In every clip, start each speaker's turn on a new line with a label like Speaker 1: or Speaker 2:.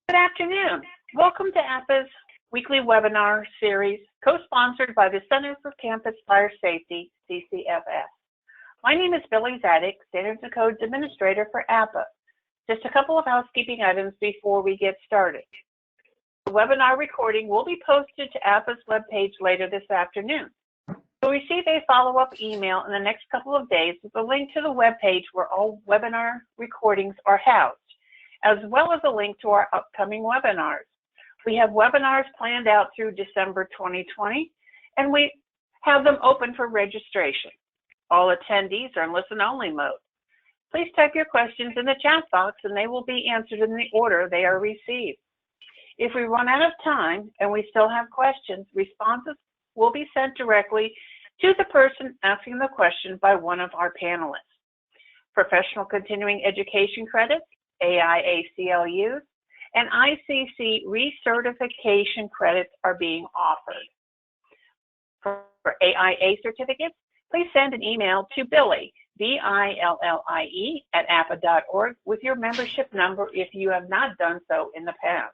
Speaker 1: Good afternoon. Welcome to APA's weekly webinar series, co-sponsored by the Center for Campus Fire Safety, CCFS. My name is Billy Zadig, Standards and Codes Administrator for APA. Just a couple of housekeeping items before we get started. The webinar recording will be posted to APA's webpage later this afternoon. You'll receive a follow-up email in the next couple of days with a link to the webpage where all webinar recordings are housed, as well as a link to our upcoming webinars. We have webinars planned out through December 2020, and we have them open for registration. All attendees are in listen-only mode. Please type your questions in the chat box, and they will be answered in the order they are received. If we run out of time and we still have questions, responses will be sent directly to the person asking the question by one of our panelists. Professional continuing education credits, AIACLUs, and ICC recertification credits are being offered. For AIA certificates, please send an email to Billy, B-I-L-L-I-E, @APA.org with your membership number if you have not done so in the past.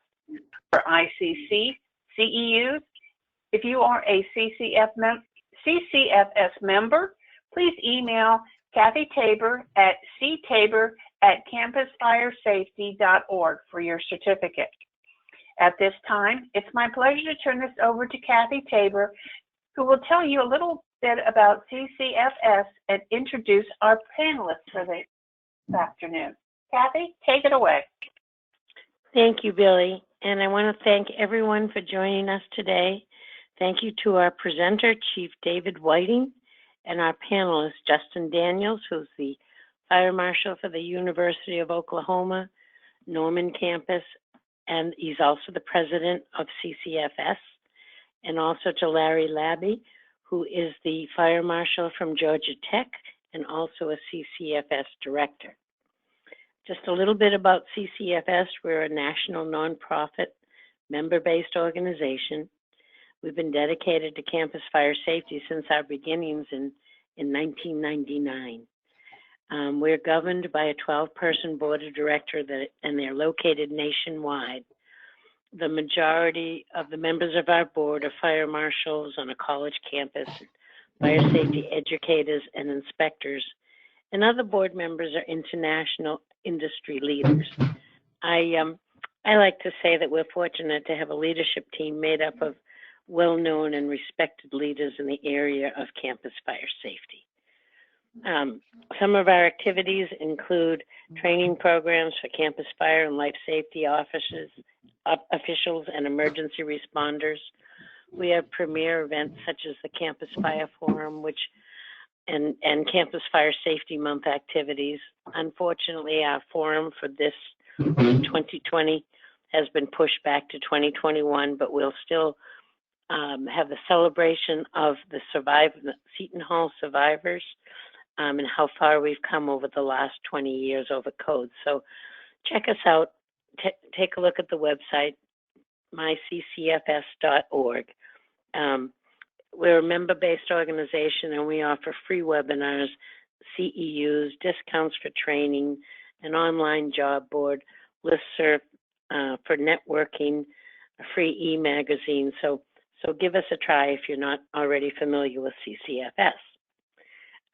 Speaker 1: For ICC CEUs, if you are a CCFS member, please email Kathy Tabor at ctabor@campusfiresafety.org for your certificate. At this time, it's my pleasure to turn this over to Kathy Tabor, who will tell you a little bit about CCFS and introduce our panelists for this afternoon. Kathy, take it away.
Speaker 2: Thank you, Billy. And I want to thank everyone for joining us today. Thank you to our presenter, Chief David Whiting, and our panelist, Justin Daniels, who's the Fire Marshal for the University of Oklahoma, Norman campus, and he's also the president of CCFS, and also to Larry Labby, who is the Fire Marshal from Georgia Tech and also a CCFS director. Just a little bit about CCFS. We're a national nonprofit, member-based organization. We've been dedicated to campus fire safety since our beginnings in 1999. We're governed by a 12-person board of directors, and they're located nationwide. The majority of the members of our board are fire marshals on a college campus, fire safety educators and inspectors, and other board members are international industry leaders. I like to say that we're fortunate to have a leadership team made up of well-known and respected leaders in the area of campus fire safety. Some of our activities include training programs for campus fire and life safety officers and emergency responders. We have premier events such as the Campus Fire Forum, and Campus Fire Safety Month activities. Unfortunately, our forum for this 2020 has been pushed back to 2021, but we'll still have the celebration of the Seton Hall survivors and how far we've come over the last 20 years over code. So check us out. Take a look at the website, myccfs.org. We're a member-based organization, and we offer free webinars, CEUs, discounts for training, an online job board, listserv for networking, a free e-magazine. So give us a try if you're not already familiar with CCFS.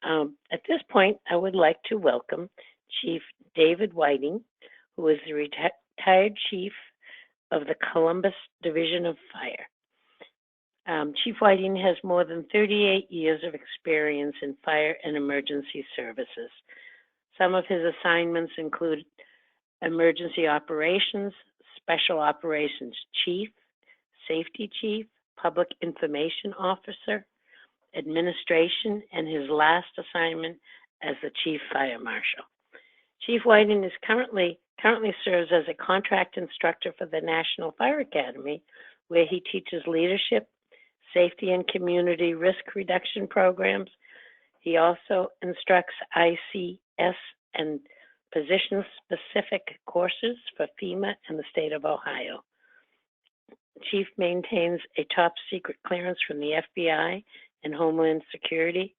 Speaker 2: At this point, I would like to welcome Chief David Whiting, who is the retired chief of the Columbus Division of Fire. Chief Whiting has more than 38 years of experience in fire and emergency services. Some of his assignments include emergency operations, special operations chief, safety chief, public information officer, administration, and his last assignment as the chief fire marshal. Chief Whiting is currently serves as a contract instructor for the National Fire Academy, where he teaches leadership, safety and community risk reduction programs. He also instructs ICS and position-specific courses for FEMA and the state of Ohio. Chief maintains a top secret clearance from the FBI and Homeland Security,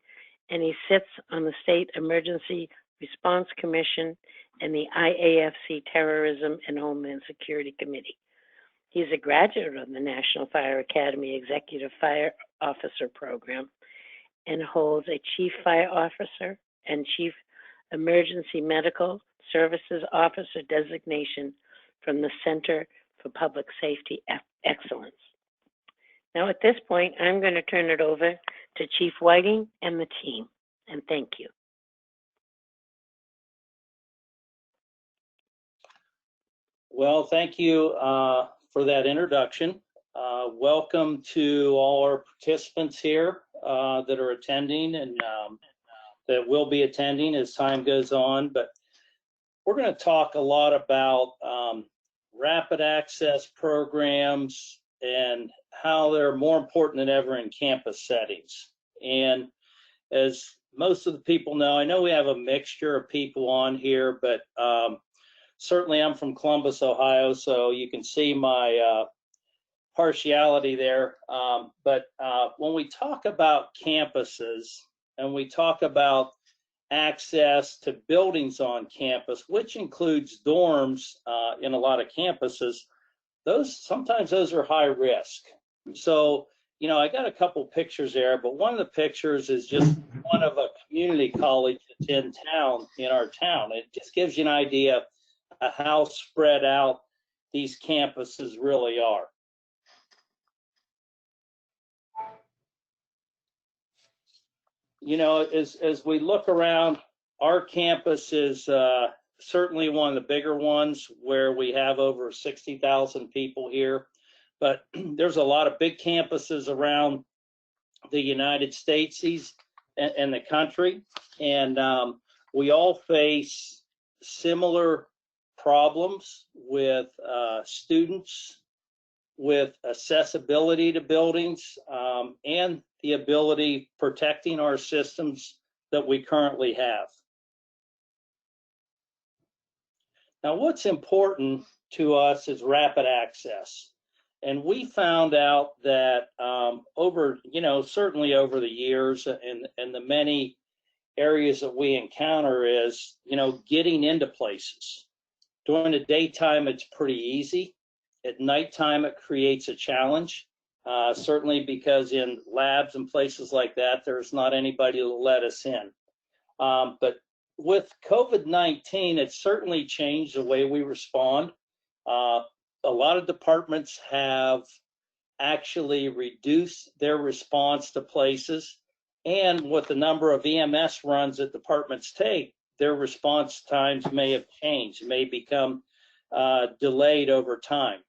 Speaker 2: and he sits on the State Emergency Response Commission, and the IAFC Terrorism and Homeland Security Committee. He is a graduate of the National Fire Academy Executive Fire Officer Program and holds a Chief Fire Officer and Chief Emergency Medical Services Officer designation from the Center for Public Safety Excellence. Now at this point, I'm going to turn it over to Chief Whiting and the team, and thank you.
Speaker 3: Well, thank you for that introduction. Welcome to all our participants here that are attending and that will be attending as time goes on. But we're going to talk a lot about rapid access programs and how they're more important than ever in campus settings. And as most of the people know, I know we have a mixture of people on here, but certainly I'm from Columbus, Ohio, so you can see my partiality there. But when we talk about campuses and we talk about access to buildings on campus, which includes dorms in a lot of campuses, sometimes those are high risk. So, you know, I got a couple pictures there, but one of the pictures is just one of a community college that's in town, in our town. It just gives you an idea of how spread out these campuses really are. You know, as we look around, our campus is certainly one of the bigger ones where we have over 60,000 people here. But there's a lot of big campuses around the United States and the country. And we all face similar problems with students, with accessibility to buildings, and the ability protecting our systems that we currently have. Now, what's important to us is rapid access. And we found out that certainly over the years and the many areas that we encounter is, getting into places. During the daytime, it's pretty easy. At nighttime, it creates a challenge, certainly because in labs and places like that, there's not anybody to let us in. But with COVID-19, it's certainly changed the way we respond. A lot of departments have actually reduced their response to places, and with the number of EMS runs that departments take, their response times may have changed, may become delayed over time.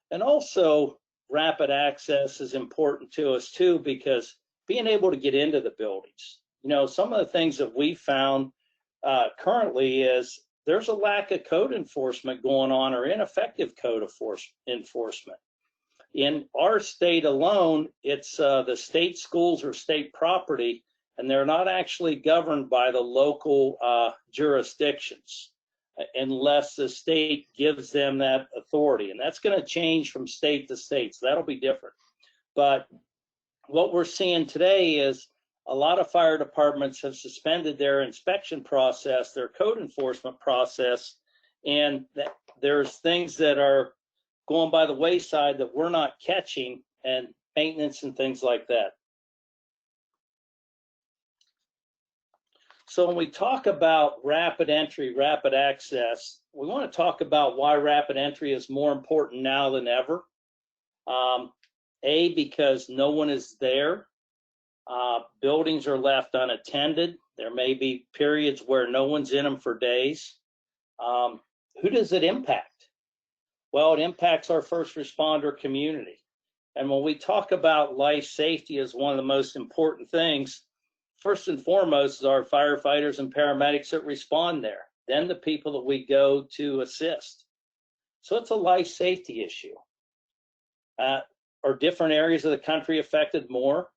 Speaker 3: And also, rapid access is important to us too, because being able to get into the buildings. Some of the things that we found currently is there's a lack of code enforcement going on, or ineffective code enforcement. In our state alone, it's the state schools are state property, and they're not actually governed by the local jurisdictions unless the state gives them that authority. And that's going to change from state to state, so that'll be different. But what we're seeing today is a lot of fire departments have suspended their inspection process, their code enforcement process, and there's things that are going by the wayside that we're not catching, and maintenance and things like that. So when we talk about rapid entry, rapid access, we want to talk about why rapid entry is more important now than ever. Because no one is there. Buildings are left unattended. There may be periods where no one's in them for days. Who does it impact? Well, it impacts our first responder community. And when we talk about life safety as one of the most important things, first and foremost is our firefighters and paramedics that respond there, then the people that we go to assist. So it's a life safety issue. Are different areas of the country affected more?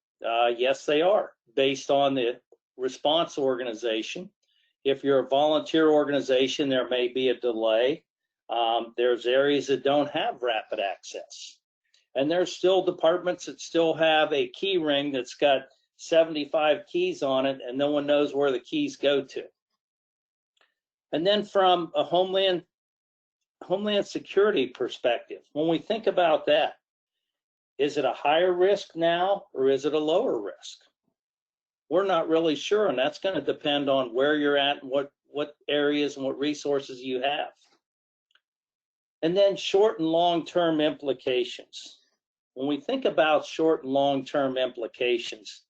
Speaker 3: Yes, they are, based on the response organization. If you're a volunteer organization, there may be a delay. There's areas that don't have rapid access. And there's still departments that still have a key ring that's got 75 keys on it, and no one knows where the keys go to. And then from a homeland security perspective, when we think about that, is it a higher risk now or is it a lower risk? We're not really sure, and that's going to depend on where you're at and what areas and what resources you have. And then short and long-term implications. When we think about short and long-term implications,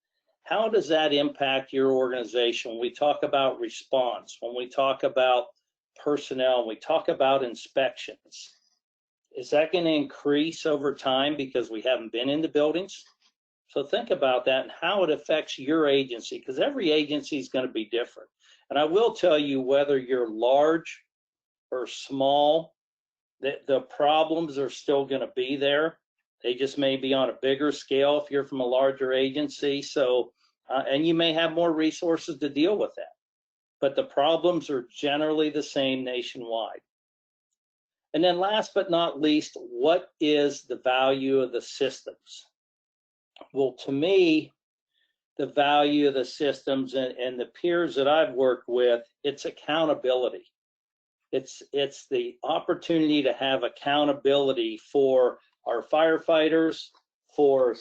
Speaker 3: how does that impact your organization? When we talk about response, when we talk about personnel, when we talk about inspections, is that going to increase over time because we haven't been in the buildings? So think about that and how it affects your agency, because every agency is going to be different. And I will tell you, whether you're large or small, the problems are still going to be there. They just may be on a bigger scale if you're from a larger agency. So, and you may have more resources to deal with that. But the problems are generally the same nationwide. And then last but not least, what is the value of the systems? Well, to me, the value of the systems and the peers that I've worked with, it's accountability. It's the opportunity to have accountability for our firefighters, for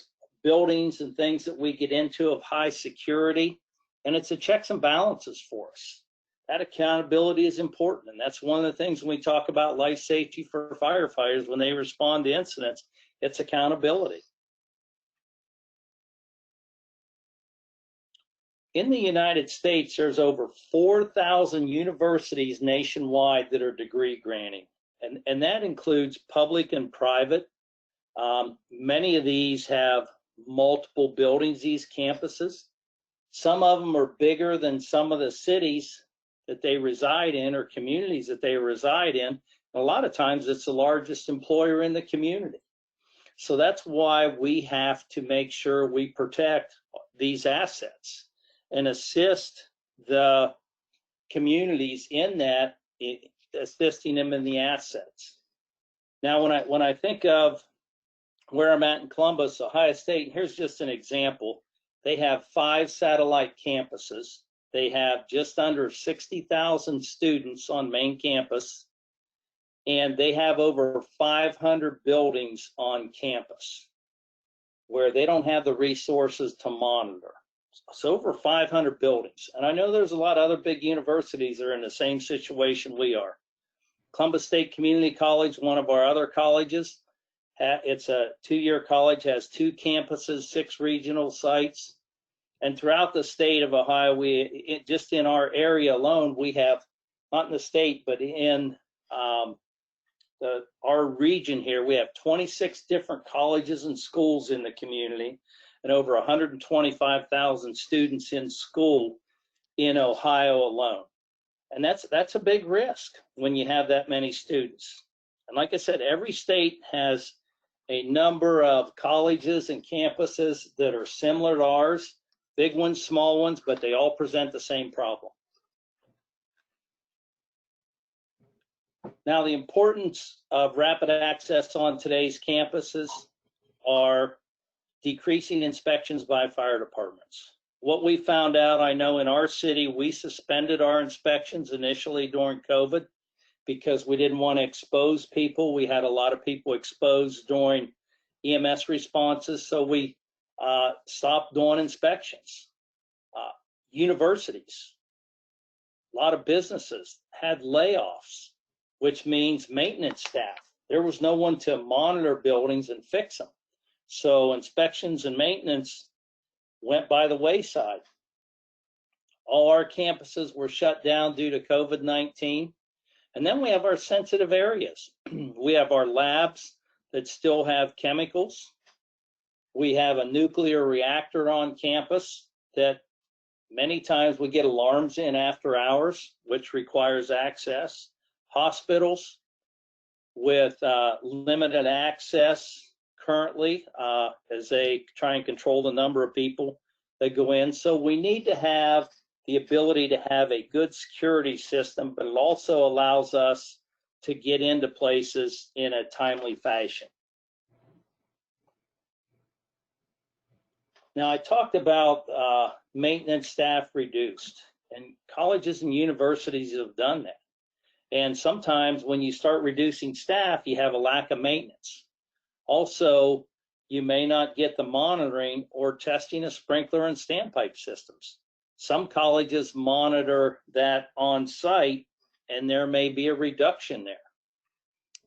Speaker 3: buildings and things that we get into of high security, and it's a checks and balances for us. That accountability is important, and that's one of the things when we talk about life safety for firefighters when they respond to incidents, it's accountability. In the United States, there's over 4,000 universities nationwide that are degree granting, and that includes public and private. Many of these have multiple buildings, these campuses. Some of them are bigger than some of the cities that they reside in or communities that they reside in. A lot of times it's the largest employer in the community. So that's why we have to make sure we protect these assets and assist the communities in that, assisting them in the assets. Now, when I think of where I'm at in Columbus, Ohio State, here's just an example. They have 5 satellite campuses. They have just under 60,000 students on main campus, and they have over 500 buildings on campus where they don't have the resources to monitor. So over 500 buildings. And I know there's a lot of other big universities that are in the same situation we are. Columbus State Community College, one of our other colleges, it's a 2-year college, has 2 campuses, 6 regional sites. And throughout the state of Ohio, just in our area alone, we have, not in the state, but in our region here, we have 26 different colleges and schools in the community, and over 125,000 students in school in Ohio alone. And that's a big risk when you have that many students. And like I said, every state has a number of colleges and campuses that are similar to ours, big ones, small ones, but they all present the same problem. Now, the importance of rapid access on today's campuses are decreasing inspections by fire departments. What we found out, I know in our city, we suspended our inspections initially during COVID because we didn't want to expose people. We had a lot of people exposed during EMS responses, so we stopped doing inspections. Universities, a lot of businesses had layoffs, which means maintenance staff. There was no one to monitor buildings and fix them. So inspections and maintenance went by the wayside. All our campuses were shut down due to COVID-19. And then we have our sensitive areas. We have our labs that still have chemicals. We have a nuclear reactor on campus that many times we get alarms in after hours, which requires access. Hospitals with limited access currently as they try and control the number of people that go in. So we need to have the ability to have a good security system, but it also allows us to get into places in a timely fashion. Now, I talked about maintenance staff reduced, and colleges and universities have done that. And sometimes when you start reducing staff, you have a lack of maintenance. Also, you may not get the monitoring or testing of sprinkler and standpipe systems. Some colleges monitor that on site, and there may be a reduction there.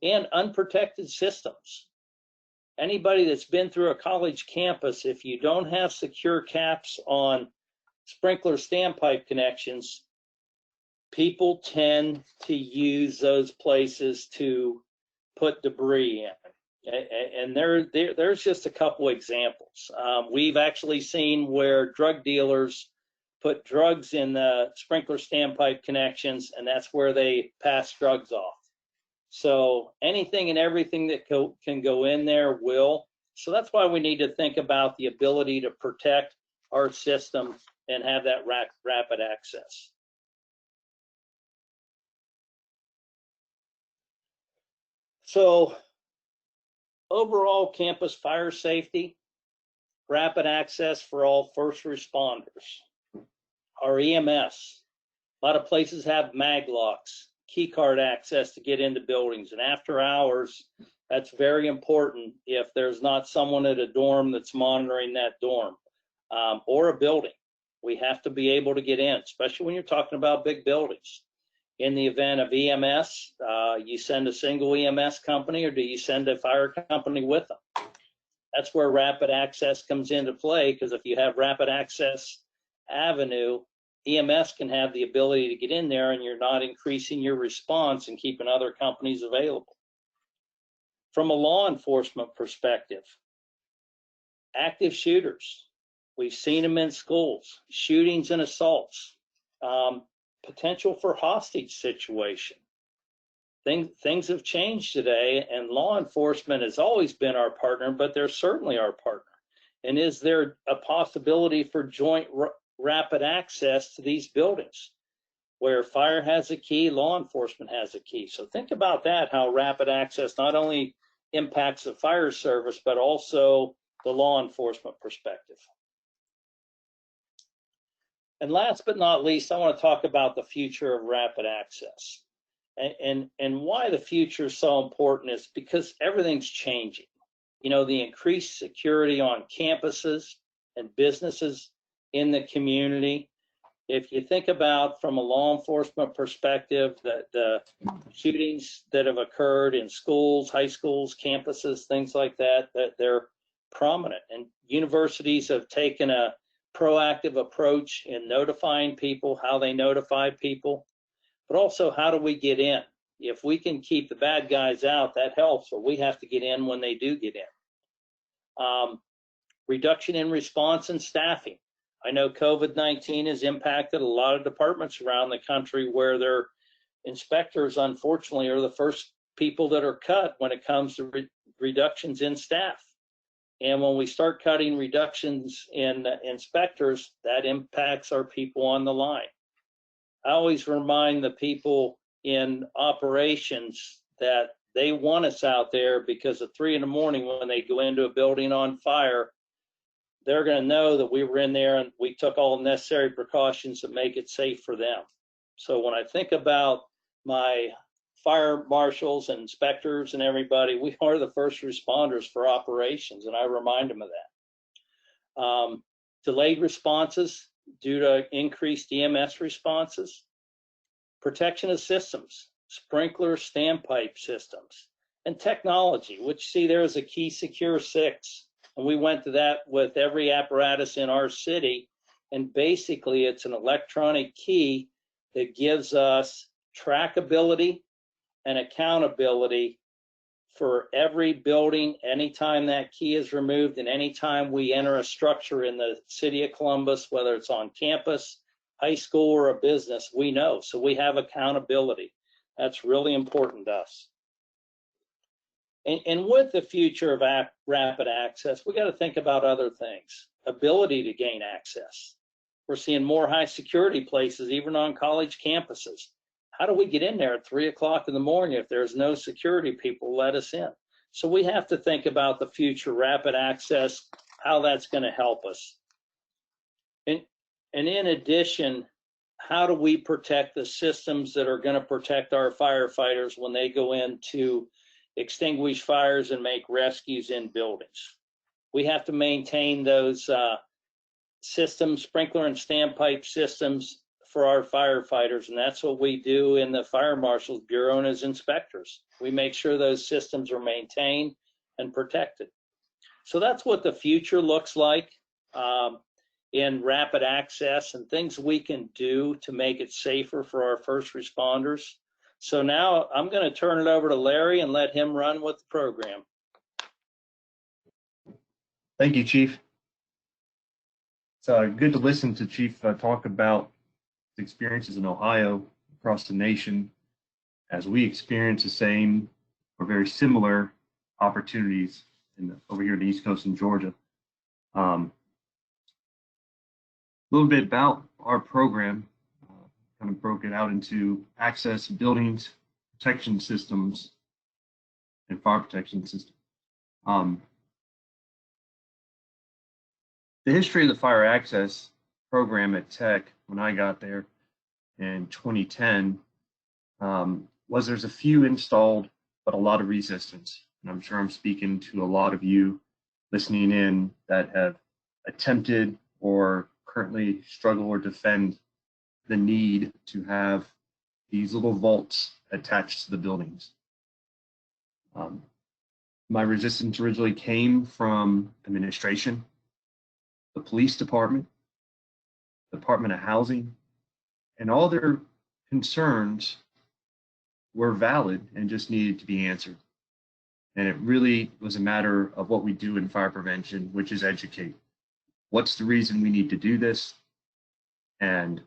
Speaker 3: And unprotected systems. Anybody that's been through a college campus, if you don't have secure caps on sprinkler standpipe connections, people tend to use those places to put debris in. And there's just a couple examples. We've actually seen where drug dealers put drugs in the sprinkler standpipe connections, and that's where they pass drugs off. So anything and everything that can go in there will. So that's why we need to think about the ability to protect our system and have that rapid access. So overall campus fire safety, rapid access for all first responders. Our EMS, a lot of places have mag locks, key card access to get into buildings, and after hours, that's very important if there's not someone at a dorm that's monitoring that dorm or a building. We have to be able to get in, especially when you're talking about big buildings. In the event of EMS, you send a single EMS company, or do you send a fire company with them? That's where rapid access comes into play, because if you have rapid access avenue, EMS can have the ability to get in there, and you're not increasing your response and keeping other companies available. From a law enforcement perspective, active shooters, we've seen them in schools, shootings and assaults, potential for hostage situation. Things have changed today, and law enforcement has always been our partner, but they're certainly our partner. And is there a possibility for joint rapid access to these buildings where fire has a key, law enforcement has a key? So think about that, how rapid access not only impacts the fire service, but also the law enforcement perspective. And last but not least, I want to talk about the future of rapid access. And why the future is so important is because everything's changing. You know, the increased security on campuses and businesses in the community. If you think about from a law enforcement perspective, the shootings that have occurred in schools, high schools, campuses, things like that, that they're prominent. And universities have taken a proactive approach in notifying people, how they notify people, but also how do we get in? If we can keep the bad guys out, that helps, but we have to get in when they do get in. Reduction in response and staffing. I know COVID-19 has impacted a lot of departments around the country where their inspectors, unfortunately, are the first people that are cut when it comes to reductions in staff. And when we start cutting reductions in inspectors, that impacts our people on the line. I always remind the people in operations that they want us out there, because at 3 in the morning when they go into a building on fire, they're going to know that we were in there and we took all necessary precautions to make it safe for them. So when I think about my fire marshals and inspectors and everybody, we are the first responders for operations, and I remind them of that. Delayed responses due to increased EMS responses, protection of systems, sprinkler standpipe systems, and technology, which see there is a Key Secure 6, and we went to that with every apparatus in our city, and basically it's an electronic key that gives us trackability and accountability for every building anytime that key is removed, and anytime we enter a structure in the city of Columbus, whether it's on campus, high school, or a business, we know. So we have accountability. That's really important to us. And with the future of rapid access, we got to think about other things. Ability to gain access. We're seeing more high security places, even on college campuses. How do we get in there at 3 o'clock in the morning if there's no security people let us in? So we have to think about the future rapid access, how that's going to help us. And in addition, how do we protect the systems that are going to protect our firefighters when they go in to extinguish fires and make rescues in buildings? We have to maintain those systems, sprinkler and standpipe systems for our firefighters, and that's what we do in the Fire Marshal's Bureau and as inspectors. We make sure those systems are maintained and protected. So that's what the future looks like in rapid access and things we can do to make it safer for our first responders. So now I'm going to turn it over to Larry and let him run with the program.
Speaker 4: Thank you, Chief. It's good to listen to Chief talk about his experiences in Ohio, across the nation, as we experience the same or very similar opportunities over here in the East Coast in Georgia. A little bit about our program, kind of broke it out into access, buildings, protection systems, and fire protection systems. The history of the fire access program at Tech, when I got there in 2010, was there's a few installed, but a lot of resistance. And I'm sure I'm speaking to a lot of you listening in that have attempted or currently struggle or defend the need to have these little vaults attached to the buildings. My resistance originally came from administration, the police department, Department of Housing, and all their concerns were valid and just needed to be answered. And it really was a matter of what we do in fire prevention, which is educate. What's the reason we need to do this? And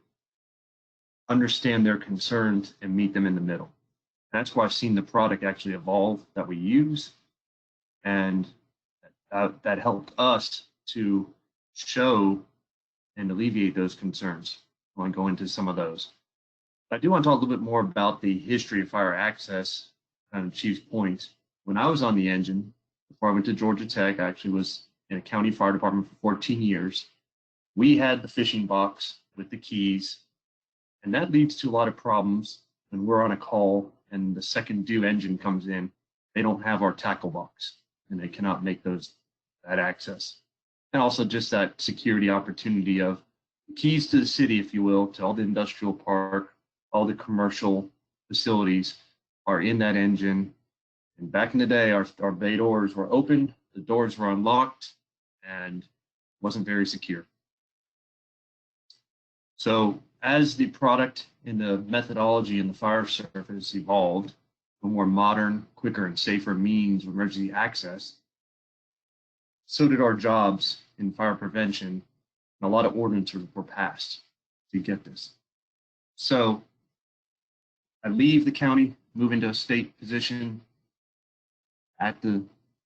Speaker 4: understand their concerns and meet them in the middle. That's why I've seen the product actually evolve that we use, and that helped us to show and alleviate those concerns. I want to go into some of those. I do want to talk a little bit more about the history of fire access, kind of Chief's points. When I was on the engine, before I went to Georgia Tech, I actually was in a county fire department for 14 years. We had the fishing box with the keys, and that leads to a lot of problems when we're on a call and the second due engine comes in. They don't have our tackle box, and they cannot make that access. And also just that security opportunity of keys to the city, if you will, to all the industrial park, all the commercial facilities are in that engine. And back in the day, our bay doors were open, the doors were unlocked, and wasn't very secure. So as the product and the methodology in the fire service evolved, a more modern, quicker, and safer means of emergency access, so did our jobs in fire prevention, and a lot of ordinances were passed to get this. So I leave the county, move into a state position at the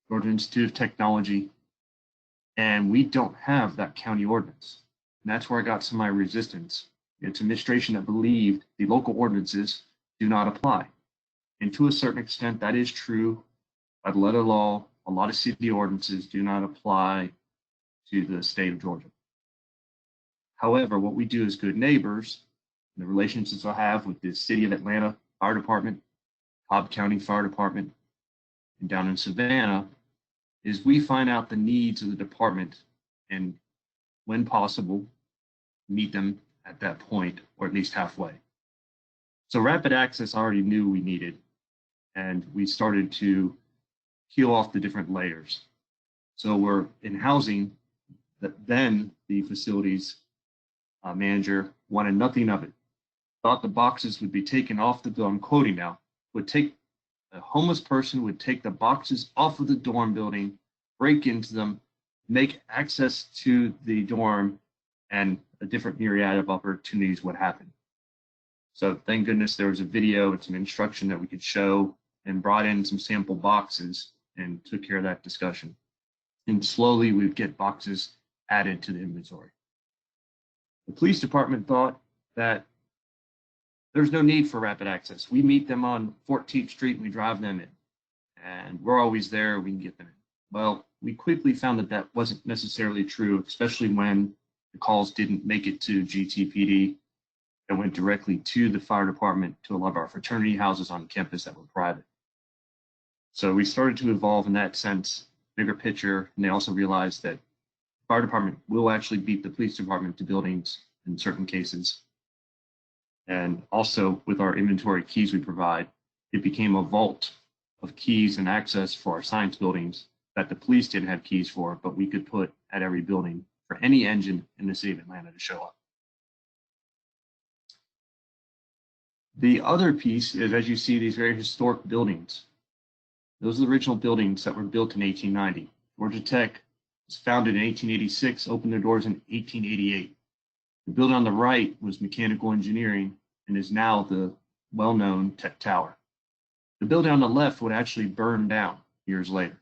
Speaker 4: Georgia Institute of Technology, and we don't have that county ordinance. And that's where I got some of my resistance. It's administration that believed the local ordinances do not apply. And to a certain extent, that is true. By the letter of law, a lot of city ordinances do not apply to the state of Georgia. However, what we do as good neighbors, the relationships I have with the City of Atlanta Fire Department, Cobb County Fire Department, and down in Savannah, is we find out the needs of the department and, when possible, meet them at that point, or at least halfway. So rapid access I already knew we needed, and we started to peel off the different layers. So we're in housing, then the facilities manager wanted nothing of it. Thought the boxes would be taken off the door, I'm quoting now, a homeless person would take the boxes off of the dorm building, break into them, make access to the dorm, and a different myriad of opportunities would happen. So thank goodness there was a video and some instruction that we could show, and brought in some sample boxes and took care of that discussion. And slowly we'd get boxes added to the inventory. The police department thought that there's no need for rapid access. We meet them on 14th Street and we drive them in. And we're always there, we can get them in. Well, we quickly found that that wasn't necessarily true, especially when the calls didn't make it to GTPD. that went directly to the fire department to a lot of our fraternity houses on campus that were private. So we started to evolve in that sense, bigger picture, and they also realized that the fire department will actually beat the police department to buildings in certain cases. And also with our inventory keys we provide, it became a vault of keys and access for our science buildings that the police didn't have keys for, but we could put at every building for any engine in the city of Atlanta to show up. The other piece is, as you see, these very historic buildings. Those are the original buildings that were built in 1890. Georgia Tech was founded in 1886, opened their doors in 1888. The building on the right was mechanical engineering and is now the well-known Tech Tower. The building on the left would actually burn down years later.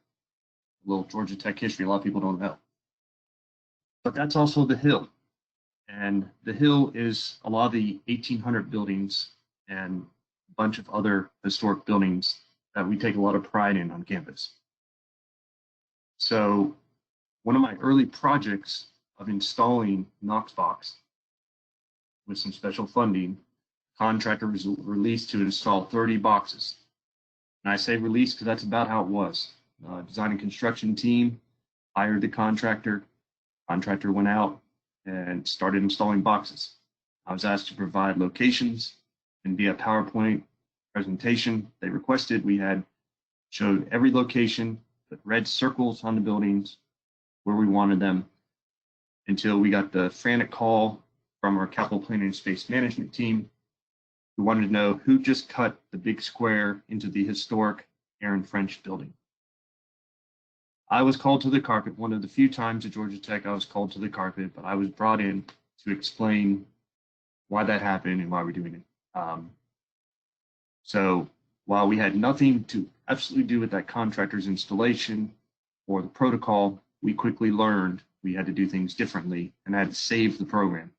Speaker 4: A little Georgia Tech history a lot of people don't know. But that's also the Hill. And the Hill is a lot of the 1800 buildings and a bunch of other historic buildings that we take a lot of pride in on campus. So one of my early projects of installing Knoxbox with some special funding, contractor was released to install 30 boxes. And I say released because that's about how it was. Design and construction team hired the contractor. Contractor went out and started installing boxes. I was asked to provide locations, and via PowerPoint presentation they requested, we had showed every location, put red circles on the buildings where we wanted them, until we got the frantic call from our capital planning and space management team who wanted to know who just cut the big square into the historic Aaron French building. I was called to the carpet. One of the few times at Georgia Tech I was called to the carpet, but I was brought in to explain why that happened and why we're doing it. So while we had nothing to absolutely do with that contractor's installation or the protocol, we quickly learned we had to do things differently and I had to save the program.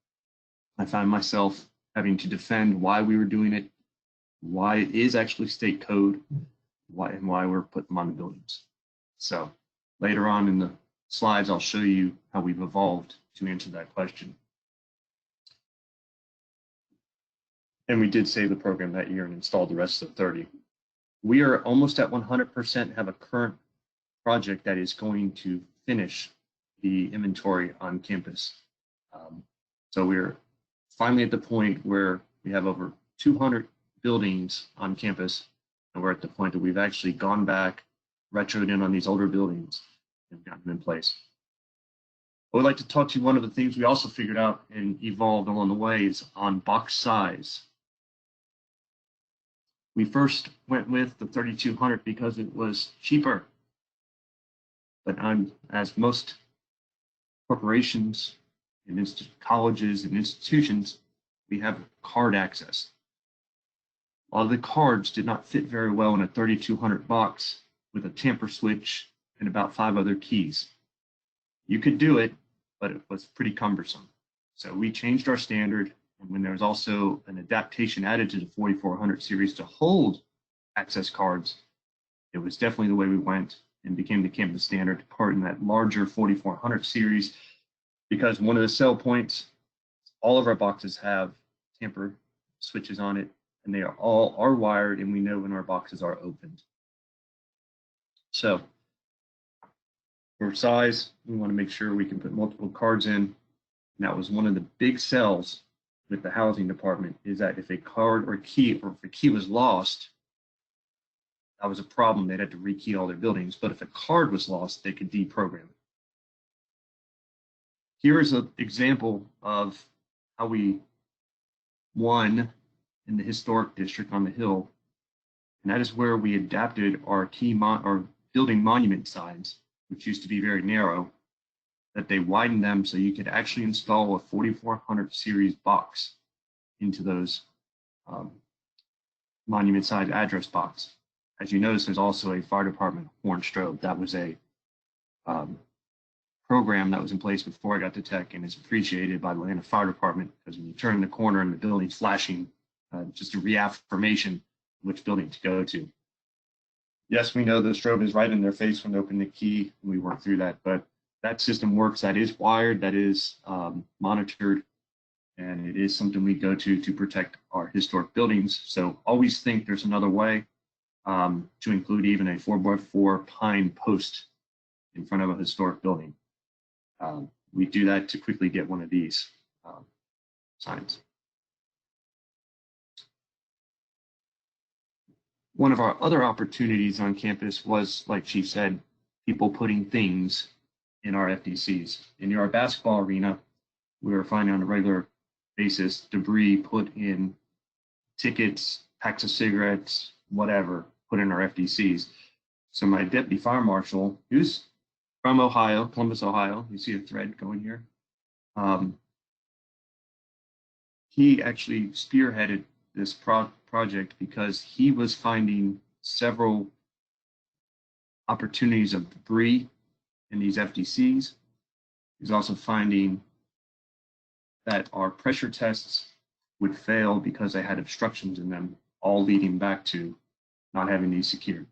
Speaker 4: I found myself having to defend why we were doing it, why it is actually state code, why we're putting them on the buildings. So later on in the slides, I'll show you how we've evolved to answer that question. And we did save the program that year and installed the rest of the 30. We are almost at 100% have a current project that is going to finish the inventory on campus. So we're finally at the point where we have over 200 buildings on campus, and we're at the point that we've actually gone back, retroed in on these older buildings, and gotten them in place. I would like to talk to you, one of the things we also figured out and evolved along the way is on box size. We first went with the 3200 because it was cheaper. But as most corporations and colleges and institutions, we have card access. A lot of the cards did not fit very well in a 3200 box with a tamper switch and about 5 other keys. You could do it, but it was pretty cumbersome. So we changed our standard, and when there was also an adaptation added to the 4400 series to hold access cards, it was definitely the way we went and became the campus standard part in that larger 4400 series, because one of the sell points, all of our boxes have tamper switches on it, and they are wired, and we know when our boxes are opened. So for size, we want to make sure we can put multiple cards in. And that was one of the big sells with the housing department, is that if a card or key, or if a key was lost, that was a problem. They'd have to rekey all their buildings. But if a card was lost, they could deprogram it. Here is an example of how we won in the historic district on the Hill. And that is where we adapted our our building monument signs, which used to be very narrow, that they widened them so you could actually install a 4400 series box into those monument size address box. As you notice, there's also a fire department horn strobe. That was a program that was in place before I got to Tech, and is appreciated by the Atlanta Fire Department, because when you turn the corner and the building's flashing, just a reaffirmation which building to go to. Yes, we know the strobe is right in their face when they open the key, and we work through that, but that system works. That is wired, that is monitored, and it is something we go to protect our historic buildings. So always think there's another way, to include even a 4x4 pine post in front of a historic building. We do that to quickly get one of these signs. One of our other opportunities on campus was, like Chief said, people putting things in our FTCs. In our basketball arena, we were finding on a regular basis debris put in tickets, packs of cigarettes, whatever, put in our FTCs. So my deputy fire marshal, who's from Ohio, Columbus, Ohio, you see a thread going here. He actually spearheaded this project because he was finding several opportunities of debris in these FTCs. He's also finding that our pressure tests would fail because they had obstructions in them, all leading back to not having these secured.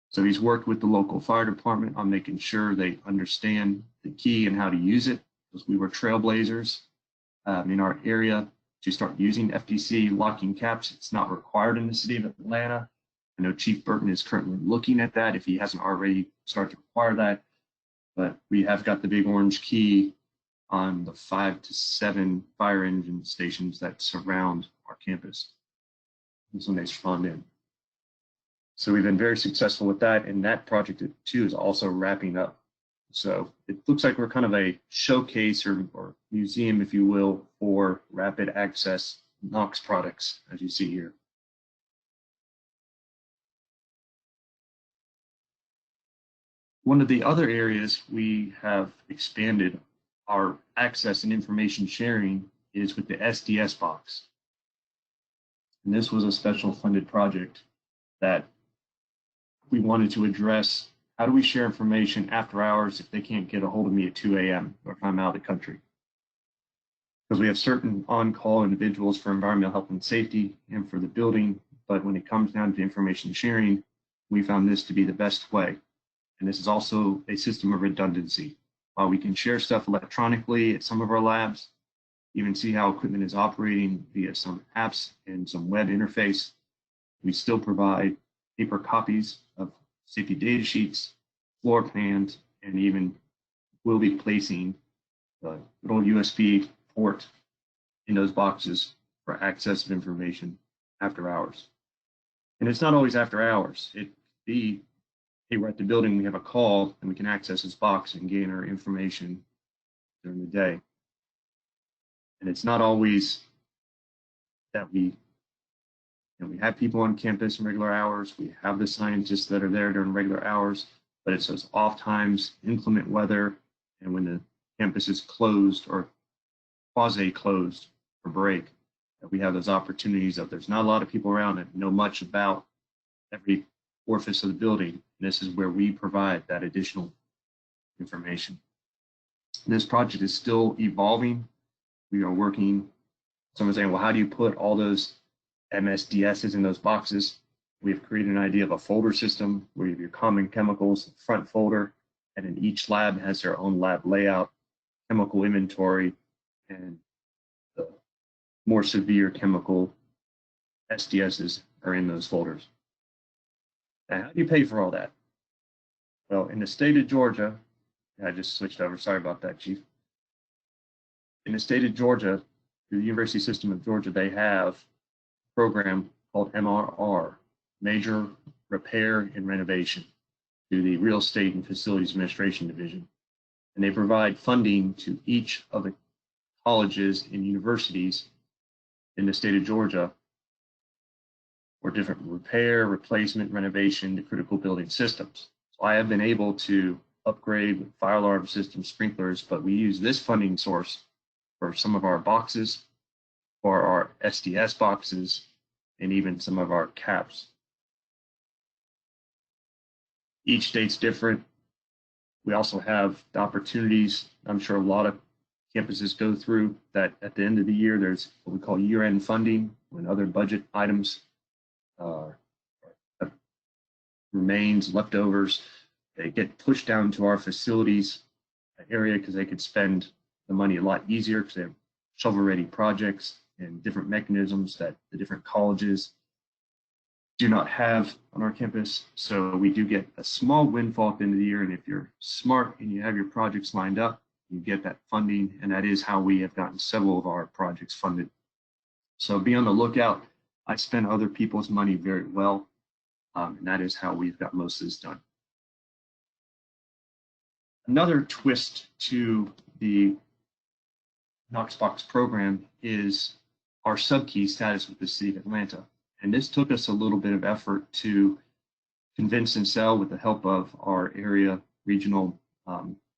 Speaker 4: So he's worked with the local fire department on making sure they understand the key and how to use it, because we were trailblazers in our area to start using FTC locking caps. It's not required in the city of Atlanta. I know Chief Burton is currently looking at that if he hasn't already started to require that, but we have got the big orange key on the 5 to 7 fire engine stations that surround our campus. That's when they spawned in. So we've been very successful with that, and that project too is also wrapping up. So it looks like we're kind of a showcase or museum, if you will, for rapid access Knox products, as you see here. One of the other areas we have expanded our access and information sharing is with the SDS Box. And this was a special funded project that we wanted to address. How do we share information after hours if they can't get a hold of me at 2 a.m. or if I'm out of the country? Because we have certain on-call individuals for environmental health and safety and for the building, but when it comes down to information sharing, we found this to be the best way. And this is also a system of redundancy. While we can share stuff electronically at some of our labs, even see how equipment is operating via some apps and some web interface, we still provide paper copies of safety data sheets, floor plans, and even will be placing the little USB port in those boxes for access of information after hours. And it's not always after hours. It could be, hey, we're at the building, we have a call, and we can access this box and gain our information during the day. And it's not always that we have people on campus in regular hours, we have the scientists that are there during regular hours, but it's those off times, inclement weather, and when the campus is closed or quasi-closed for break, that we have those opportunities of there's not a lot of people around that know much about every orifice of the building. And this is where we provide that additional information. This project is still evolving. We are working, someone's saying, well, how do you put all those MSDSs in those boxes? We've created an idea of a folder system where you have your common chemicals, front folder, and then each lab has their own lab layout, chemical inventory, and the more severe chemical SDSs are in those folders. Now, how do you pay for all that? Well, in the state of Georgia, I just switched over, sorry about that, Chief. In the state of Georgia, through the University System of Georgia, they have a program called MRR, Major Repair and Renovation, through the Real Estate and Facilities Administration Division. And they provide funding to each of the colleges and universities in the state of Georgia for different repair, replacement, renovation to critical building systems. So I have been able to upgrade with fire alarm systems, sprinklers, but we use this funding source for some of our boxes, for our SDS boxes, and even some of our caps. Each state's different. We also have the opportunities, I'm sure a lot of campuses go through, that at the end of the year, there's what we call year-end funding, when other budget items remains, leftovers, they get pushed down to our facilities area because they could spend the money a lot easier because they have shovel-ready projects and different mechanisms that the different colleges do not have on our campus. So we do get a small windfall at the end of the year, and if you're smart and you have your projects lined up, you get that funding, and that is how we have gotten several of our projects funded. So be on the lookout. I spend other people's money very well, and that is how we've got most of this done. Another twist to the Knoxbox program is our SubKey status with the City of Atlanta. And this took us a little bit of effort to convince and sell with the help of our area regional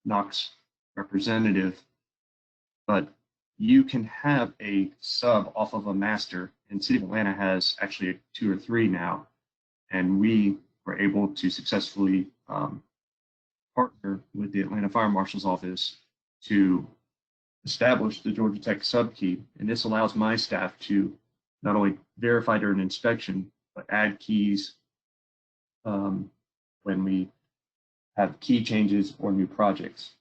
Speaker 4: Knox representative. But you can have a sub off of a master, and City of Atlanta has actually 2 or 3 now. And we were able to successfully partner with the Atlanta Fire Marshal's Office to establish the Georgia Tech SubKey. And this allows my staff to not only verify during inspection, but add keys when we have key changes or new projects.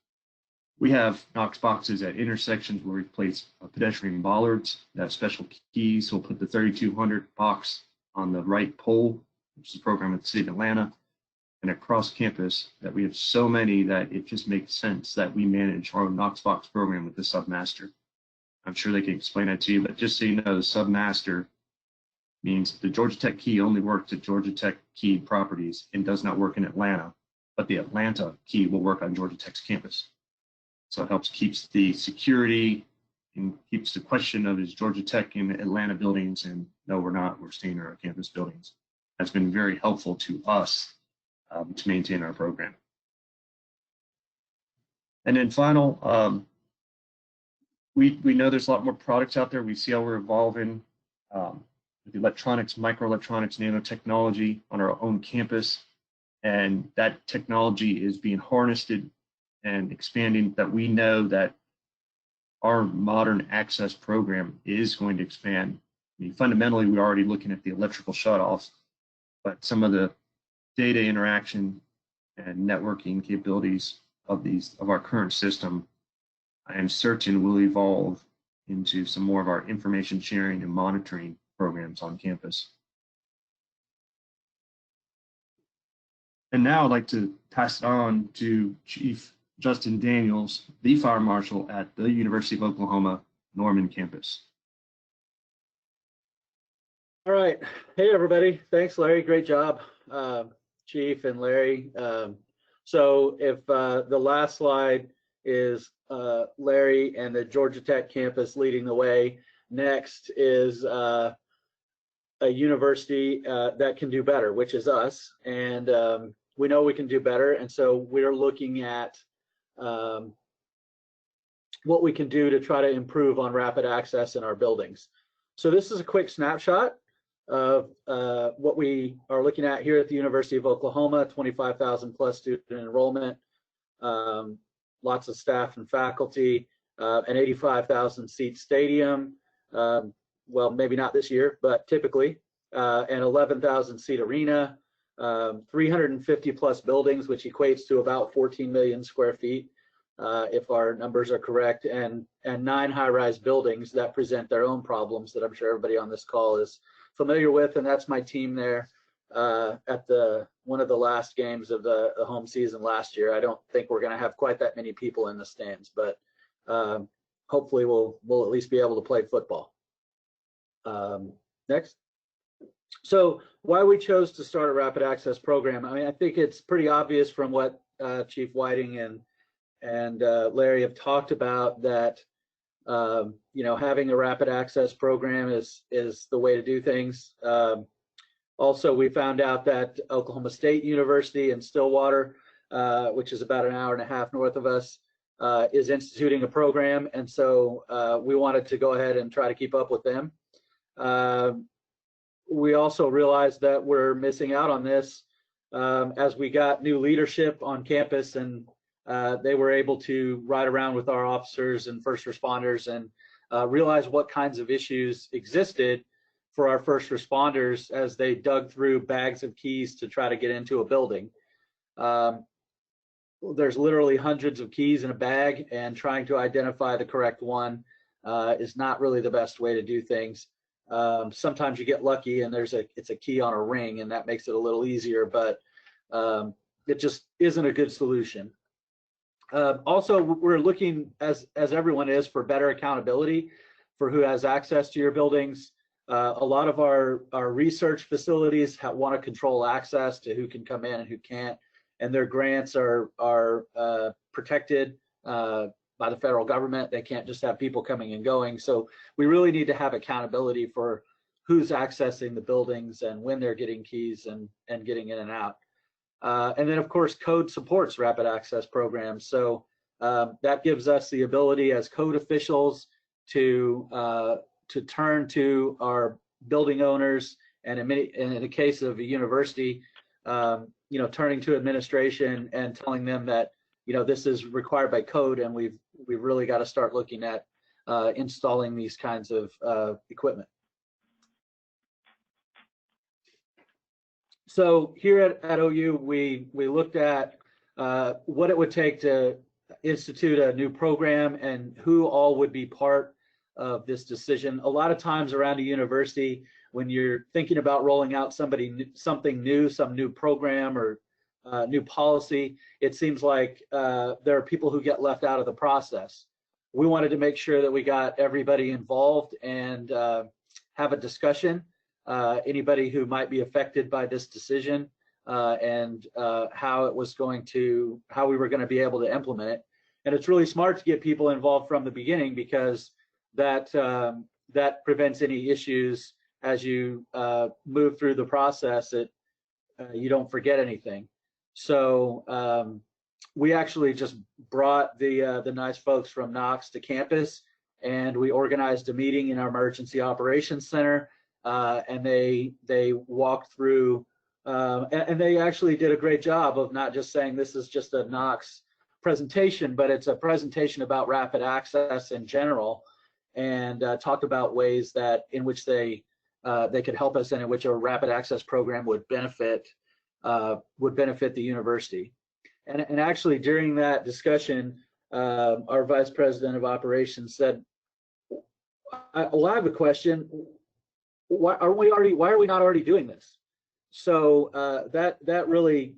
Speaker 4: We have Knox boxes at intersections where we place pedestrian bollards that have special keys. So we'll put the 3200 box on the right pole, which is a program at the City of Atlanta, and across campus that we have so many that it just makes sense that we manage our Knox box program with the submaster. I'm sure they can explain that to you, but just so you know, the submaster means the Georgia Tech key only works at Georgia Tech key properties and does not work in Atlanta, but the Atlanta key will work on Georgia Tech's campus. So it helps keeps the security and keeps the question of is Georgia Tech in Atlanta buildings, and no, we're not, we're staying in our campus buildings. That's been very helpful to us to maintain our program. And then final, we know there's a lot more products out there. We see how we're evolving with electronics, microelectronics, nanotechnology on our own campus. And that technology is being harnessed and expanding, that we know that our modern access program is going to expand. I mean, fundamentally, we're already looking at the electrical shutoffs, but some of the data interaction and networking capabilities of our current system, I am certain will evolve into some more of our information sharing and monitoring programs on campus. And now I'd like to pass it on to Chief Justin Daniels, the Fire Marshal at the University of Oklahoma Norman campus.
Speaker 5: All right. Hey, everybody. Thanks, Larry. Great job, Chief and Larry. So if the last slide is Larry and the Georgia Tech campus leading the way, next is a university that can do better, which is us. And we know we can do better. And so we're looking at what we can do to try to improve on rapid access in our buildings. So this is a quick snapshot of what we are looking at here at the University of Oklahoma, 25,000 plus student enrollment, lots of staff and faculty, an 85,000 seat stadium, well, maybe not this year, but typically, an 11,000 seat arena, 350 plus buildings, which equates to about 14 million square feet, if our numbers are correct, and 9 high-rise buildings that present their own problems that I'm sure everybody on this call is familiar with. And that's my team there at one of the last games of the home season last year. I don't think we're going to have quite that many people in the stands, but hopefully we'll at least be able to play football. Next. So why we chose to start a rapid access program, I mean, I think it's pretty obvious from what Chief Whiting and Larry have talked about that you know, having a rapid access program is the way to do things. Also, we found out that Oklahoma State University in Stillwater, which is about an hour and a half north of us, is instituting a program, and so we wanted to go ahead and try to keep up with them. We also realized that we're missing out on this as we got new leadership on campus, and they were able to ride around with our officers and first responders and realize what kinds of issues existed for our first responders as they dug through bags of keys to try to get into a building. There's literally hundreds of keys in a bag, and trying to identify the correct one is not really the best way to do things. Sometimes you get lucky and it's a key on a ring, and that makes it a little easier, but it just isn't a good solution. Also, we're looking, as everyone is, for better accountability for who has access to your buildings. A lot of our research facilities want to control access to who can come in and who can't, and their grants are protected by the federal government. They can't just have people coming and going. So we really need to have accountability for who's accessing the buildings and when they're getting keys and getting in and out. And then, of course, code supports rapid access programs. So that gives us the ability as code officials to turn to our building owners, and in the case of a university, turning to administration and telling them that this is required by code, and we've really got to start looking at installing these kinds of equipment. So here at OU, we looked at what it would take to institute a new program and who all would be part of this decision. A lot of times around a university, when you're thinking about rolling out something new, some new program or new policy, it seems like there are people who get left out of the process. We wanted to make sure that we got everybody involved and have a discussion, anybody who might be affected by this decision, and how we were going to be able to implement it. And it's really smart to get people involved from the beginning, because that prevents any issues as you move through the process, that you don't forget anything. So we actually just brought the nice folks from Knox to campus, and we organized a meeting in our emergency operations center, and they walked through, and they actually did a great job of not just saying this is just a Knox presentation, but it's a presentation about rapid access in general, and talked about ways in which they could help us, and in which a rapid access program would benefit the university. And actually, during that discussion, our vice president of operations said, "Well, I have a question. Why are we not already doing this?" So that really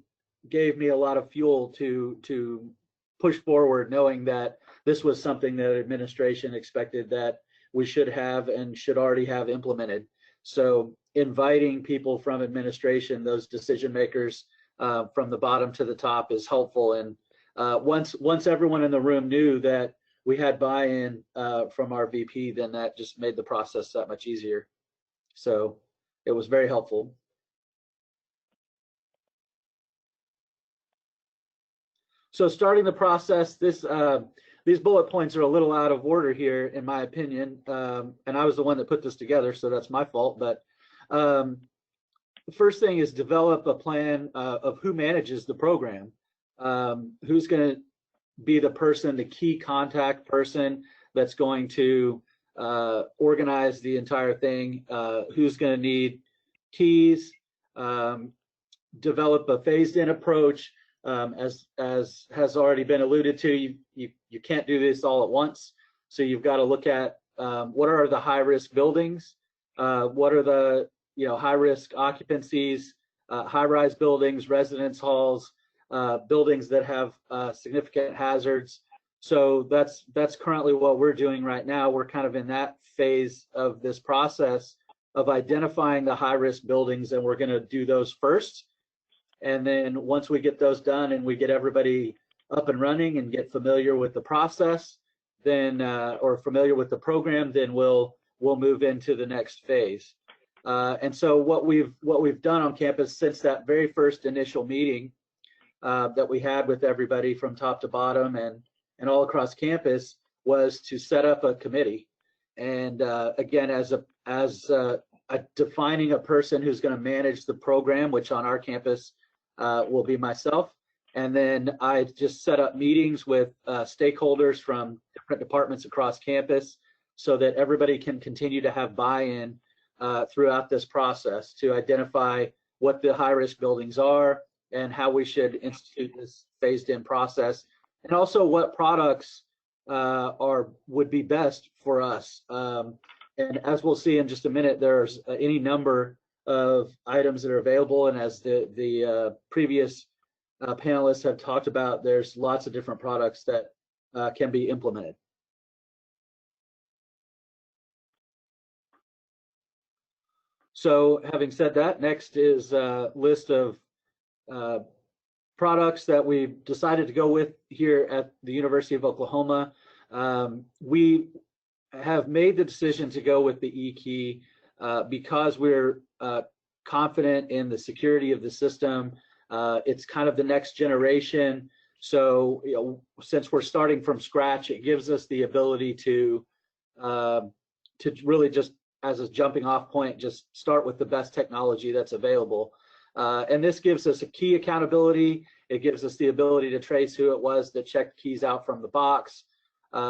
Speaker 5: gave me a lot of fuel to push forward, knowing that this was something that administration expected that we should have and should already have implemented. So inviting people from administration, those decision makers, from the bottom to the top, is helpful. And once everyone in the room knew that we had buy-in from our VP, then that just made the process that much easier. So it was very helpful. So starting the process, these bullet points are a little out of order here, in my opinion, and I was the one that put this together, so that's my fault. But the first thing is develop a plan of who manages the program, who's going to be the key contact person that's going to organize the entire thing, who's going to need keys, develop a phased-in approach. As has already been alluded to, you can't do this all at once. So you've got to look at what are the high-risk buildings, what are the high-risk occupancies, high-rise buildings, residence halls, buildings that have significant hazards. So that's currently what we're doing right now. We're kind of in that phase of this process of identifying the high-risk buildings, and we're going to do those first. And then once we get those done and we get everybody up and running and get familiar with the process, then or familiar with the program, then we'll move into the next phase. And so what we've done on campus since that very first initial meeting that we had with everybody from top to bottom and all across campus was to set up a committee. And again, as defining a person who's going to manage the program, which on our campus will be myself. And then I just set up meetings with stakeholders from different departments across campus so that everybody can continue to have buy-in throughout this process to identify what the high-risk buildings are and how we should institute this phased-in process, and also what products would be best for us. And as we'll see in just a minute, there's any number of items that are available, and as the previous panelists have talked about, there's lots of different products that can be implemented. So having said that, next is a list of products that we've decided to go with here at the University of Oklahoma. We have made the decision to go with the EKey because we're confident in the security of the system. It's kind of the next generation. So, since we're starting from scratch, it gives us the ability to really just, as a jumping off point, just start with the best technology that's available. And this gives us a key accountability. It gives us the ability to trace who it was that checked keys out from the box,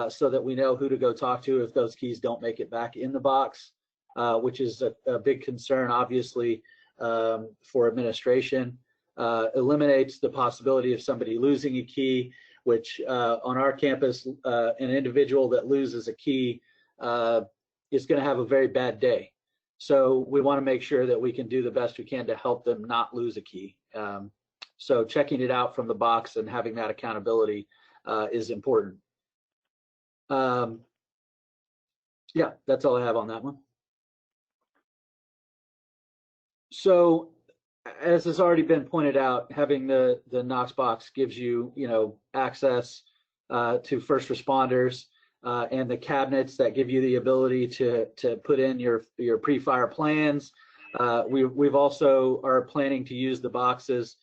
Speaker 5: so that we know who to go talk to if those keys don't make it back in the box, which is a big concern, obviously, for administration. Eliminates the possibility of somebody losing a key, which on our campus, an individual that loses a key is going to have a very bad day. So we want to make sure that we can do the best we can to help them not lose a key. So checking it out from the box and having that accountability is important. Yeah, that's all I have on that one. So, as has already been pointed out, having the Knox box gives you, access to first responders, and the cabinets that give you the ability to put in your pre-fire plans. We've also are planning to use the boxes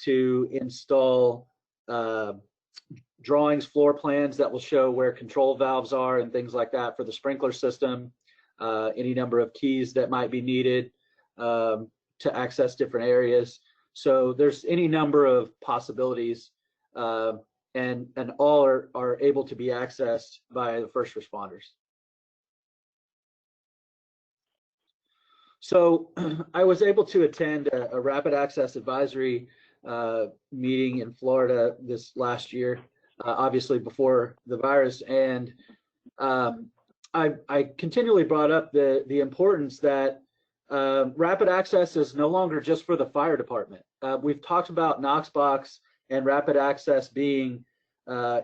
Speaker 5: to install drawings, floor plans that will show where control valves are and things like that for the sprinkler system, any number of keys that might be needed to access different areas. So there's any number of possibilities, and all are able to be accessed by the first responders. So I was able to attend a rapid access advisory meeting in Florida this last year, obviously before the virus, and I continually brought up the importance that rapid access is no longer just for the fire department. We've talked about Knox box and rapid access being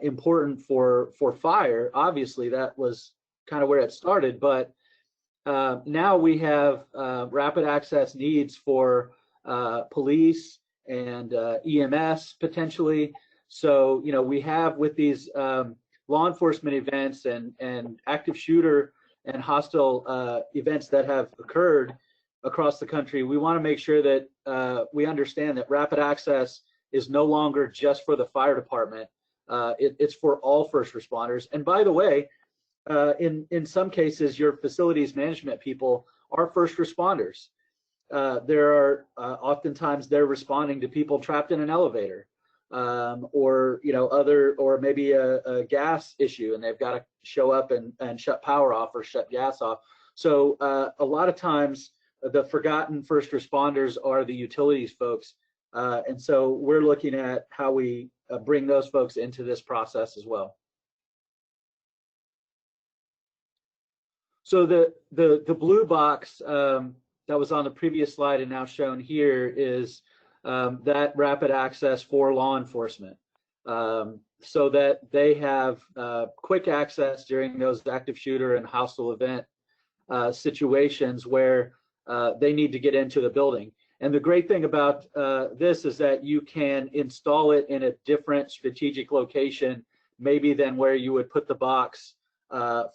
Speaker 5: important for fire. Obviously, that was kind of where it started, but now we have rapid access needs for police and EMS potentially. So, we have with these law enforcement events and active shooter and hostile events that have occurred across the country, we want to make sure that we understand that rapid access is no longer just for the fire department. It's for all first responders. And by the way, in some cases, your facilities management people are first responders. There are oftentimes they're responding to people trapped in an elevator, or or maybe a gas issue, and they've got to show up and shut power off or shut gas off. So a lot of times the forgotten first responders are the utilities folks, and so we're looking at how we bring those folks into this process as well. So the blue box that was on the previous slide and now shown here is that rapid access for law enforcement, so that they have quick access during those active shooter and hostile event situations where they need to get into the building. And the great thing about this is that you can install it in a different strategic location, maybe than where you would put the box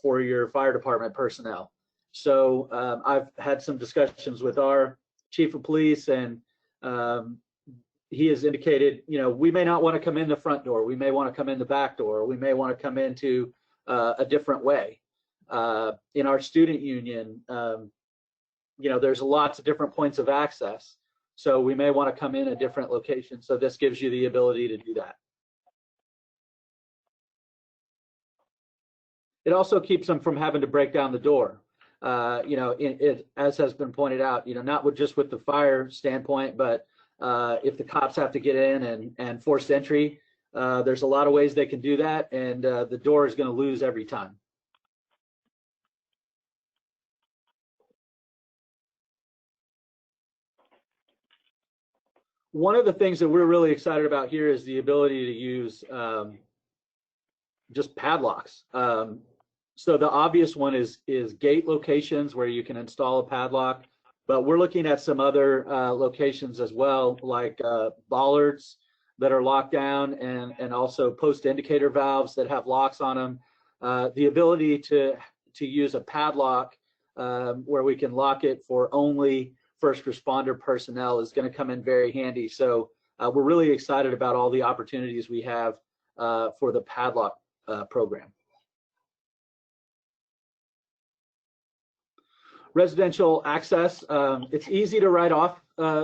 Speaker 5: for your fire department personnel. So I've had some discussions with our chief of police, and he has indicated, we may not want to come in the front door, we may want to come in the back door, we may want to come into a different way. In our student union, there's lots of different points of access, so we may want to come in a different location. So this gives you the ability to do that. It also keeps them from having to break down the door. As has been pointed out, not just with the fire standpoint, but if the cops have to get in and force entry, There's a lot of ways they can do that, and the door is going to lose every time. One of the things that we're really excited about here is the ability to use just padlocks. So the obvious one is gate locations where you can install a padlock, but we're looking at some other locations as well, like bollards that are locked down, and also post indicator valves that have locks on them. The ability to use a padlock where we can lock it for only first responder personnel is going to come in very handy. So we're really excited about all the opportunities we have for the padlock program. Residential access, it's easy to write off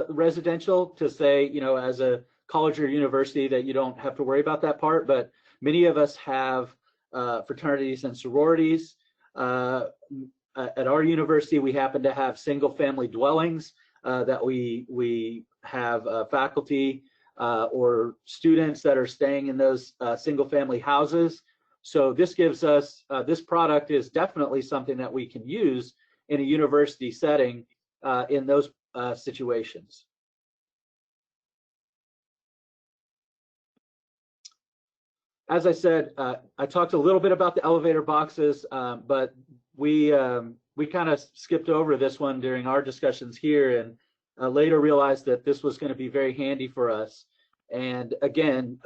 Speaker 5: residential to say, you know, as a college or university that you don't have to worry about that part, but many of us have fraternities and sororities. At our university, we happen to have single family dwellings that we have faculty or students that are staying in those single family houses. So this gives us, this product is definitely something that we can use in a university setting in those situations. As I said, I talked a little bit about the elevator boxes, but we kind of skipped over this one during our discussions here, and later realized that this was going to be very handy for us. And again,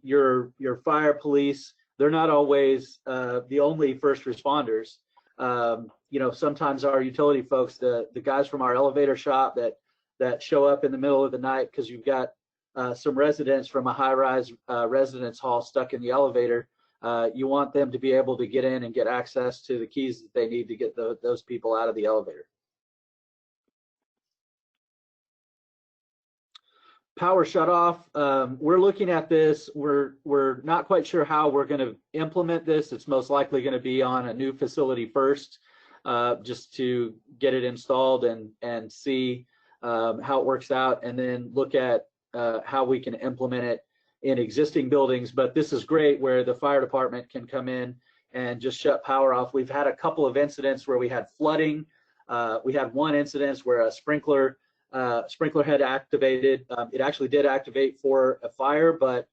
Speaker 5: your fire, police, they're not always the only first responders. You know, sometimes our utility folks, the guys from our elevator shop that show up in the middle of the night because you've got some residents from a high-rise residence hall stuck in the elevator. You want them to be able to get in and get access to the keys that they need to get those people out of the elevator. Power shutoff. We're looking at this. We're not quite sure how we're going to implement this. It's most likely going to be on a new facility first, just to get it installed and see how it works out, and then look at how we can implement it in existing buildings. But this is great where the fire department can come in and just shut power off. We've had a couple of incidents where we had flooding. We had one incident where a sprinkler had activated. It actually did activate for a fire, but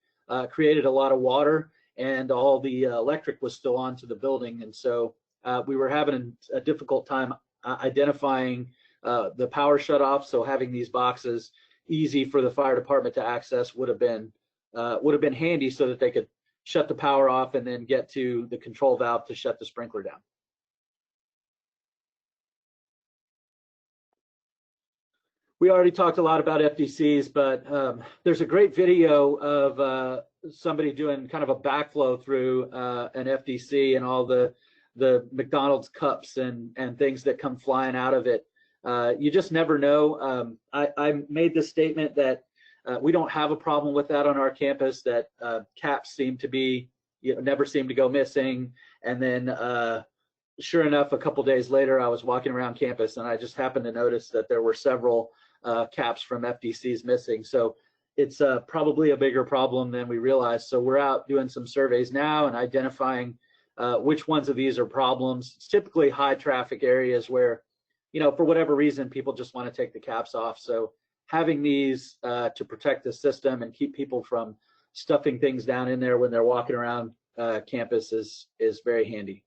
Speaker 5: created a lot of water, and all the electric was still onto the building. And so we were having a difficult time identifying the power shutoff. So having these boxes easy for the fire department to access would have been handy, so that they could shut the power off and then get to the control valve to shut the sprinkler down. We already talked a lot about FTCs, but there's a great video of somebody doing kind of a backflow through an FTC and all the McDonald's cups and things that come flying out of it. You just never know. I made the statement that we don't have a problem with that on our campus, that caps seem to be, never seem to go missing. And then sure enough, a couple days later, I was walking around campus and I just happened to notice that there were several caps from FTCs missing. So it's probably a bigger problem than we realized. So we're out doing some surveys now and identifying which ones of these are problems. It's typically high traffic areas where, for whatever reason, people just want to take the caps off. So having these to protect the system and keep people from stuffing things down in there when they're walking around campus is very handy.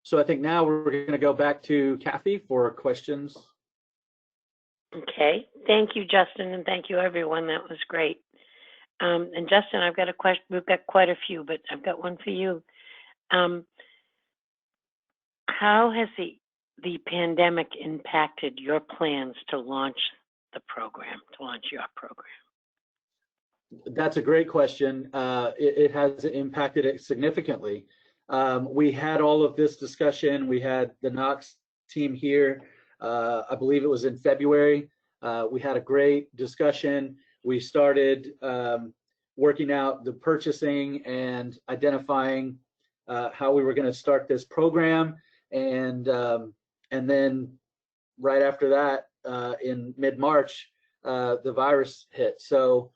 Speaker 5: So I think now we're going to go back to Kathy for questions.
Speaker 2: Okay, thank you, Justin, and thank you, everyone. That was great. And Justin, I've got a question. We've got quite a few, but I've got one for you. How has the pandemic impacted your plans to launch the program, to launch your program?
Speaker 5: That's a great question. It has impacted it significantly. We had all of this discussion. We had the Knox team here. I believe it was in February. We had a great discussion. We started working out the purchasing and identifying how we were going to start this program. And And then right after that, in mid-March, the virus hit. So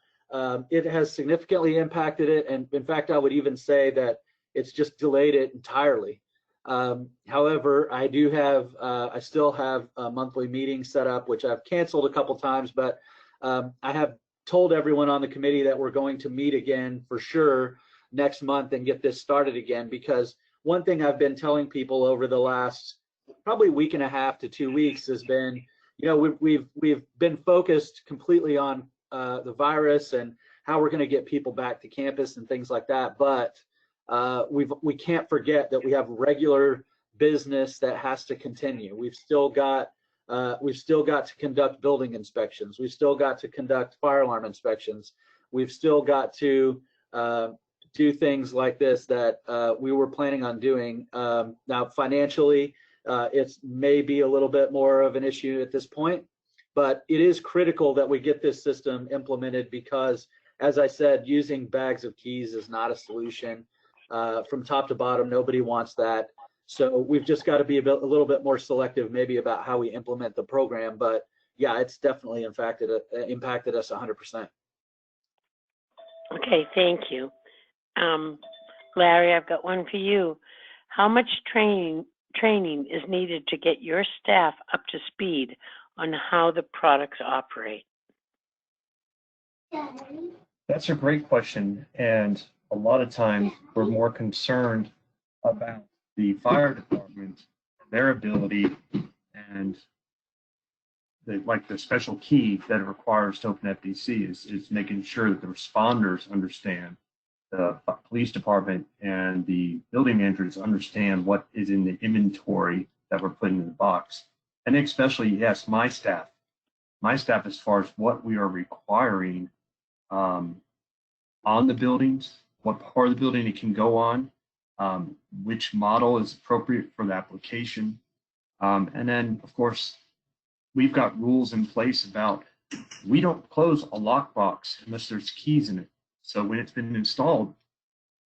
Speaker 5: it has significantly impacted it. And in fact, I would even say that it's just delayed it entirely. However, I still have a monthly meeting set up, which I've canceled a couple times, but I have told everyone on the committee that we're going to meet again for sure next month and get this started again, because one thing I've been telling people over the last probably week and a half to 2 weeks has been, we've been focused completely on the virus and how we're going to get people back to campus and things like that. But we can't forget that we have regular business that has to continue. We've still got to conduct building inspections. We've still got to conduct fire alarm inspections. We've still got to do things like this that we were planning on doing. Now, financially, it's maybe a little bit more of an issue at this point, but it is critical that we get this system implemented because, as I said, using bags of keys is not a solution. From top to bottom, nobody wants that. So we've just got to be a little bit more selective maybe about how we implement the program. But yeah, it's definitely impacted us 100%.
Speaker 2: Okay, thank you. Larry, I've got one for you. How much training is needed to get your staff up to speed on how the products operate?
Speaker 4: That's a great question. And a lot of times we're more concerned about the fire department, their ability, and the special key that it requires to open FTC is making sure that the responders understand, the police department and the building managers understand what is in the inventory that we're putting in the box. And especially, yes, my staff as far as what we are requiring on the buildings, what part of the building it can go on, which model is appropriate for the application. And then, of course, we've got rules in place about we don't close a lockbox unless there's keys in it. So when it's been installed,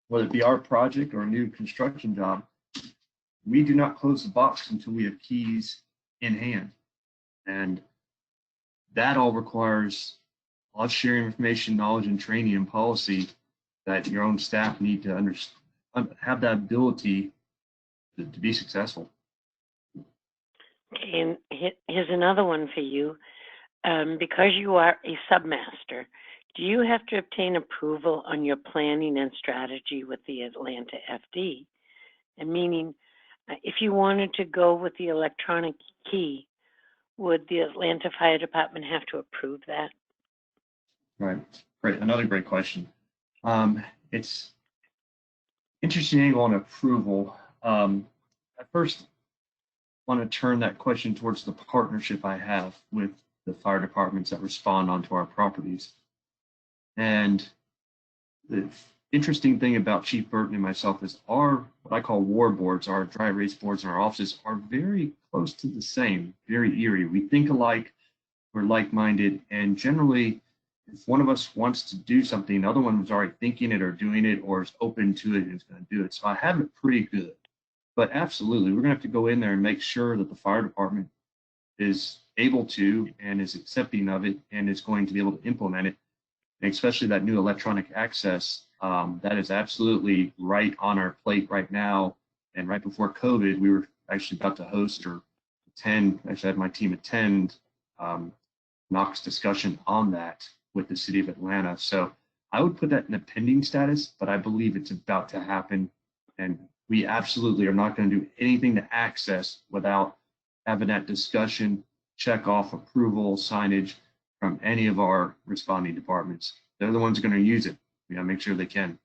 Speaker 4: whether it be our project or a new construction job, we do not close the box until we have keys in hand. And that all requires a lot of sharing information, knowledge, and training and policy that your own staff need to have that ability to be successful.
Speaker 2: Okay, and here's another one for you. Because you are a submaster, do you have to obtain approval on your planning and strategy with the Atlanta FD? And meaning, if you wanted to go with the electronic key, would the Atlanta Fire Department have to approve that?
Speaker 4: Right. Great. Another great question. It's interesting angle on approval. I first want to turn that question towards the partnership I have with the fire departments that respond onto our properties. And the interesting thing about Chief Burton and myself is our, what I call war boards, our dry erase boards in our offices are very close to the same, very eerie. We think alike, we're like-minded, and generally, if one of us wants to do something, the other one was already thinking it or doing it or is open to it and is going to do it. So I have it pretty good. But absolutely, we're going to have to go in there and make sure that the fire department is able to and is accepting of it and is going to be able to implement it. And especially that new electronic access, that is absolutely right on our plate right now. And right before COVID, we were actually about to host or attend, actually had my team attend Knox discussion on that with the city of Atlanta. So I would put that in a pending status, but I believe it's about to happen. And we absolutely are not going to do anything to access without having that discussion, check off approval, signage from any of our responding departments. They're the ones going to use it. We got to make sure they can.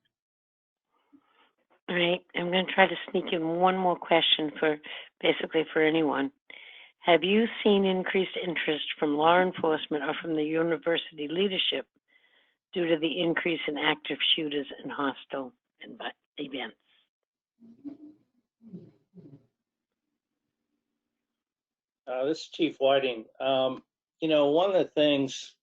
Speaker 2: All right, I'm going to try to sneak in one more question for basically for anyone. Have you seen increased interest from law enforcement or from the university leadership due to the increase in active shooters and hostile events?
Speaker 3: This is Chief Whiting. One of the things,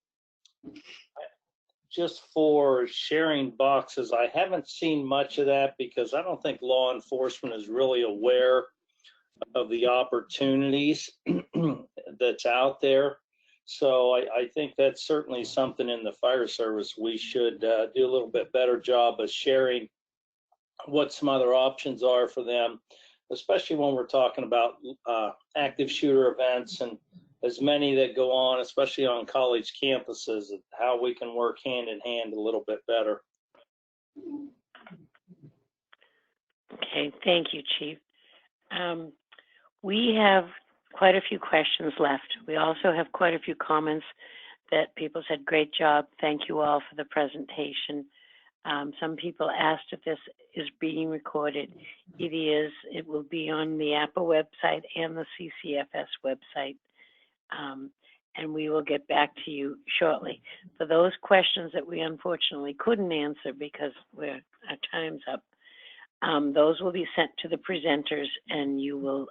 Speaker 3: just for sharing boxes, I haven't seen much of that because I don't think law enforcement is really aware of the opportunities that's out there. So I think that's certainly something in the fire service we should do a little bit better job of sharing what some other options are for them, especially when we're talking about active shooter events and as many that go on, especially on college campuses, how we can work hand in hand a little bit better.
Speaker 2: Okay, thank you, Chief. We have quite a few questions left. We also have quite a few comments that people said, great job. Thank you all for the presentation. Some people asked if this is being recorded. It is. It will be on the APA website and the CCFS website. And we will get back to you shortly. For those questions that we unfortunately couldn't answer because our time's up, those will be sent to the presenters, and you'll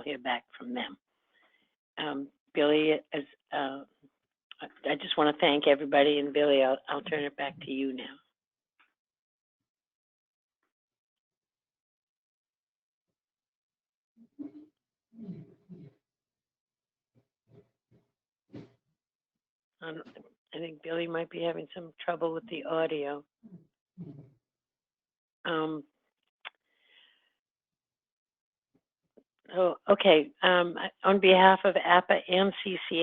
Speaker 2: hear back from them. Billy, I just want to thank everybody, and Billy, I'll turn it back to you now. I think Billy might be having some trouble with the audio. Okay. On behalf of APA and CCF,